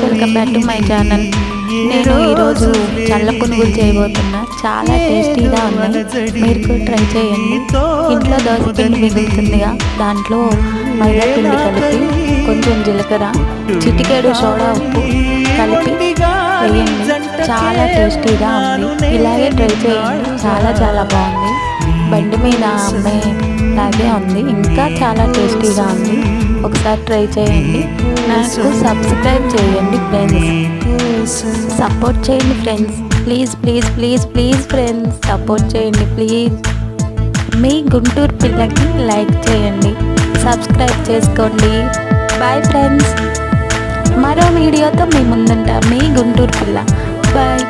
Welcome back to my channel. నేను ఈరోజు చల్ల పునుగులు చేయబోతున్నా. చాలా టేస్టీగా ఉన్నాయి, మీరు కూడా ట్రై చేయండి. ఇంట్లో దోశ పిండి మిగులుతుందిగా, దాంట్లో మైదా పిండి కలిపి కొంచెం జీలకర్ర, చిటికెడు సోడా ఉప్పు కలిపి వేయండి. చాలా టేస్టీగా ఉంది, ఇలాగే ట్రై చేయండి. చాలా బాగుంది. బండి మీద అమ్మే లాగే ఉంది, ఇంకా చాలా టేస్టీగా ఉంది. ఒకసారి ట్రై చేయండి. నాకు సబ్స్క్రైబ్ చేయండి ఫ్రెండ్స్, సపోర్ట్ చేయండి ఫ్రెండ్స్. ప్లీజ్ ఫ్రెండ్స్, సపోర్ట్ చేయండి ప్లీజ్. మీ గుంటూరు పిల్లకి లైక్ చేయండి, సబ్స్క్రైబ్ చేసుకోండి. బాయ్ ఫ్రెండ్స్, మరో వీడియోతో మీ ముందుంటా. మీ గుంటూరు పిల్ల. బాయ్.